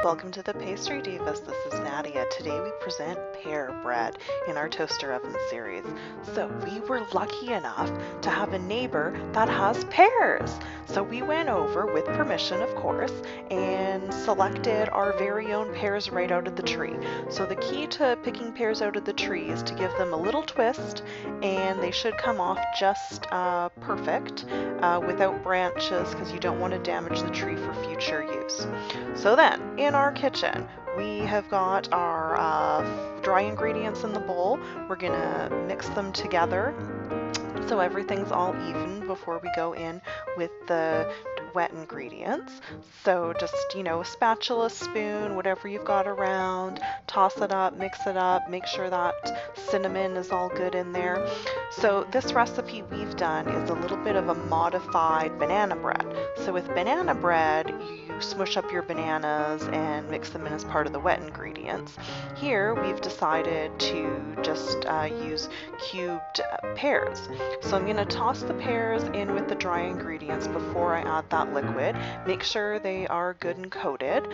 Welcome to the Pastry Divas. This is Nadia. Today we present pear bread in our toaster oven series. So we were lucky enough to have a neighbor that has pears. So we went over, with permission of course, and selected our very own pears right out of the tree. So the key to picking pears out of the tree is to give them a little twist, and they should come off just perfect without branches, because you don't want to damage the tree for future use. So then, in our kitchen, we have got our dry ingredients in the bowl. We're gonna mix them together so everything's all even before we go in with the wet ingredients. So just, a spatula, spoon, whatever you've got around, toss it up, mix it up, make sure that cinnamon is all good in there. So this recipe we've done is a little bit of a modified banana bread. So with banana bread, you smush up your bananas and mix them in as part of the wet ingredients. Here we've decided to just use cubed pears. So I'm going to toss the pears in with the dry ingredients before I add that liquid. Make sure they are good and coated.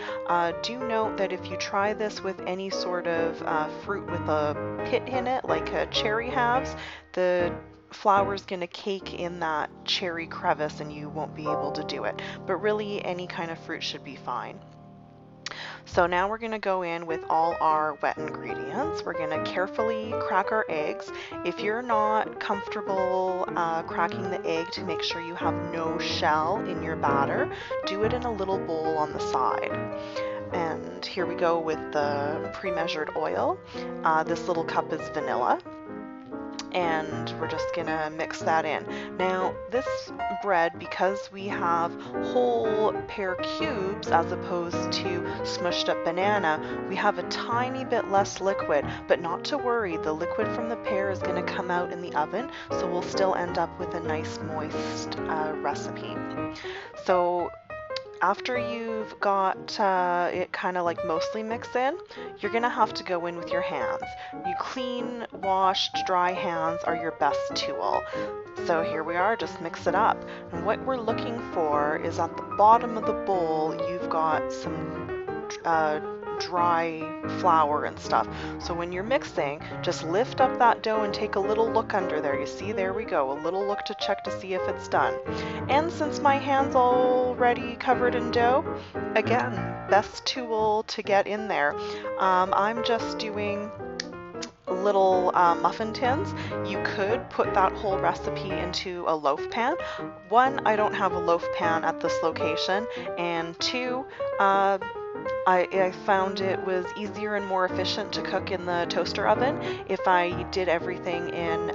Do note that if you try this with any sort of fruit with a pit in it, like cherry halves, the flour is going to cake in that cherry crevice and you won't be able to do it. But really, any kind of fruit should be fine. So now we're going to go in with all our wet ingredients. We're going to carefully crack our eggs. If you're not comfortable cracking the egg to make sure you have no shell in your batter, do it in a little bowl on the side. And here we go with the pre-measured oil. This little cup is vanilla, and we're just gonna mix that in. Now this bread, because we have whole pear cubes as opposed to smushed up banana, we have a tiny bit less liquid, but not to worry, the liquid from the pear is gonna come out in the oven, so we'll still end up with a nice moist recipe. So after you've got it kind of like mostly mixed in, you're gonna have to go in with your hands. You clean, washed, dry hands are your best tool. So here we are, just mix it up. And what we're looking for is at the bottom of the bowl, you've got some dry flour and stuff. So when you're mixing, just lift up that dough and take a little look under there. You see, there we go, a little look to check to see if it's done. And since my hand's already covered in dough, again, best tool to get in there. I'm just doing little muffin tins. You could put that whole recipe into a loaf pan. One, I don't have a loaf pan at this location, and two, I found it was easier and more efficient to cook in the toaster oven if I did everything in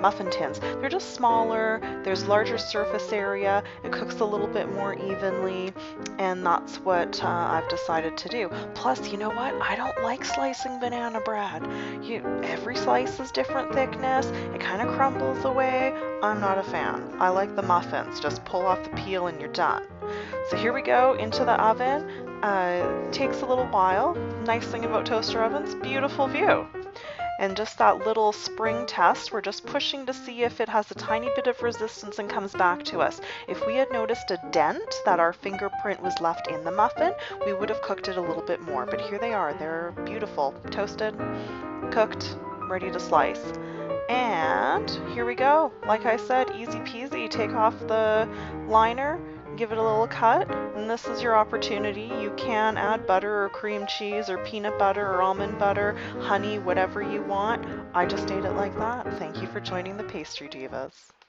muffin tins. They're just smaller, there's larger surface area, it cooks a little bit more evenly, and that's what I've decided to do. Plus, you know what? I don't like slicing banana bread. Every slice is different thickness, it kind of crumbles away. I'm not a fan. I like the muffins. Just pull off the peel and you're done. So here we go into the oven. Takes a little while. Nice thing about toaster ovens, beautiful view. And just that little spring test, we're just pushing to see if it has a tiny bit of resistance and comes back to us. If we had noticed a dent that our fingerprint was left in the muffin, we would have cooked it a little bit more. But here they are, they're beautiful. Toasted, cooked, ready to slice. And here we go. Like I said, easy peasy. Take off the liner, give it a little cut, and this is your opportunity. You can add butter or cream cheese or peanut butter or almond butter, honey, whatever you want. I just ate it like that. Thank you for joining the Pastry Divas.